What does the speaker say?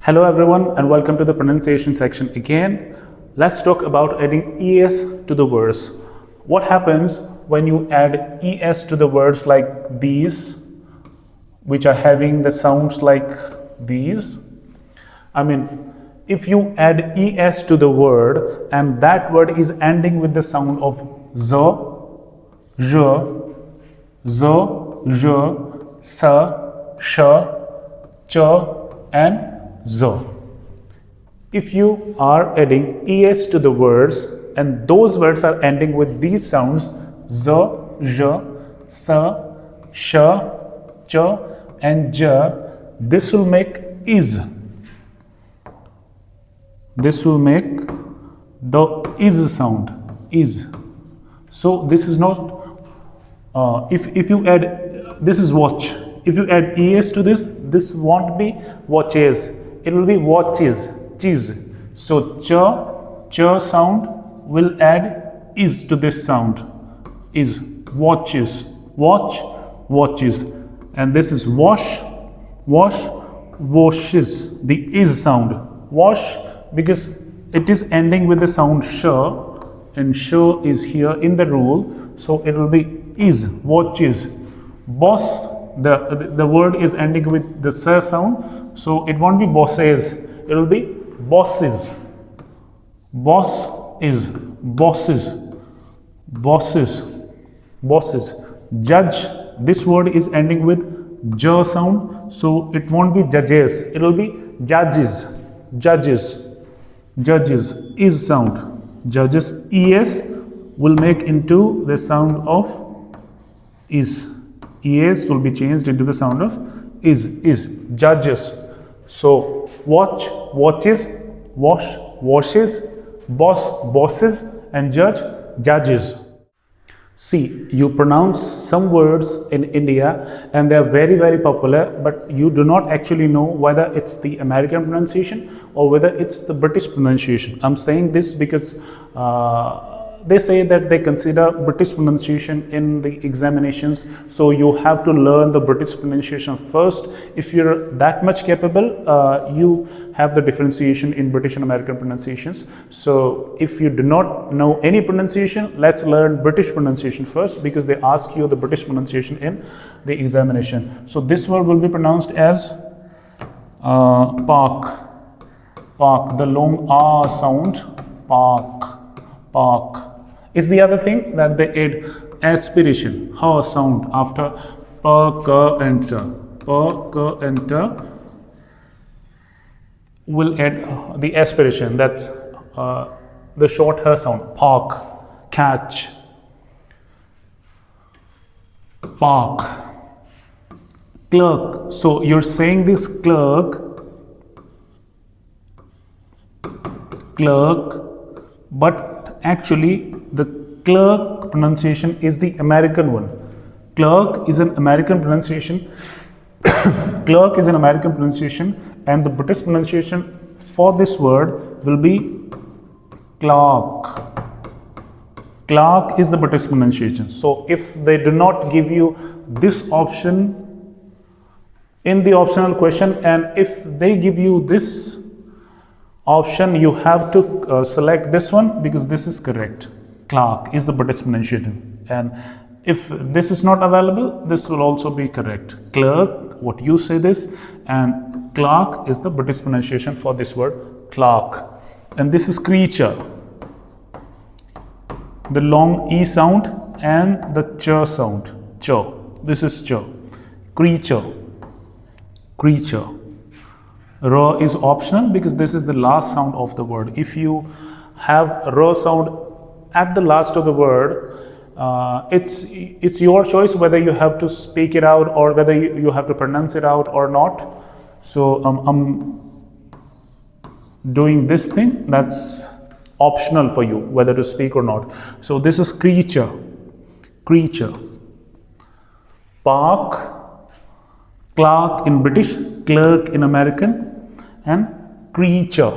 Hello everyone and welcome to the pronunciation section again. Let's talk about adding es to the words. What happens when you add es to the words like these, which are having the sounds like these? If you add es to the word and that word is ending with the sound of z, z, sa, sh, ch, and z. If you are adding es to the words and those words are ending with these sounds z, sa, sh, ch, and j, this will make is. This will make the is sound, is. So this is not, if you add, this is watch. If you add es to this won't be watches. It will be watches, cheese. So ch sound will add is to this sound, is, watches, watch, watches. And this is wash, washes, the is sound, wash, because it is ending with the sound sh, and sh is here in the rule, so it will be is, watches. Boss, the word is ending with the s sound, so it won't be bosses, it will be bosses. Boss is, bosses, bosses, bosses. Judge, this word is ending with j sound, so it won't be judges, it will be judges, judges, judges, is sound. Judges, es will make into the sound of is. Es will be changed into the sound of is, judges. So watch, watches, wash, washes, boss, bosses, and judge, judges. See, you pronounce some words in India and they are very popular, but you do not actually know whether it's the American pronunciation or whether it's the British pronunciation. I'm saying this because they say that they consider British pronunciation in the examinations, so you have to learn the British pronunciation first. If you're that much capable, you have the differentiation in British and American pronunciations. So if you do not know any pronunciation, let's learn British pronunciation first, because they ask you the British pronunciation in the examination. So this word will be pronounced as park, park, the long R sound, park, park. Is the other thing that they add aspiration, her sound after p, k, and t. P, k, and t will add the aspiration, that's the short her sound, park, catch, park. Clerk, so you're saying this clerk, but actually the clerk pronunciation is the American one. Clerk is an American pronunciation. Clerk is an American pronunciation, and the British pronunciation for this word will be clerk. Clerk is the British pronunciation. So if they do not give you this option in the optional question, and if they give you this option, you have to select this one, because this is correct. Clerk is the British pronunciation, and if this is not available, this will also be correct. Clerk, what you say this, and clerk is the British pronunciation for this word, clerk. And this is creature, the long e sound and the ch sound, ch. This is ch, creature, creature. R is optional because this is the last sound of the word. If you have R sound at the last of the word, it's your choice whether you have to speak it out or whether you have to pronounce it out or not. So I'm doing this thing, that's optional for you whether to speak or not. So this is creature, creature. Park, clerk in British, clerk in American, and creature.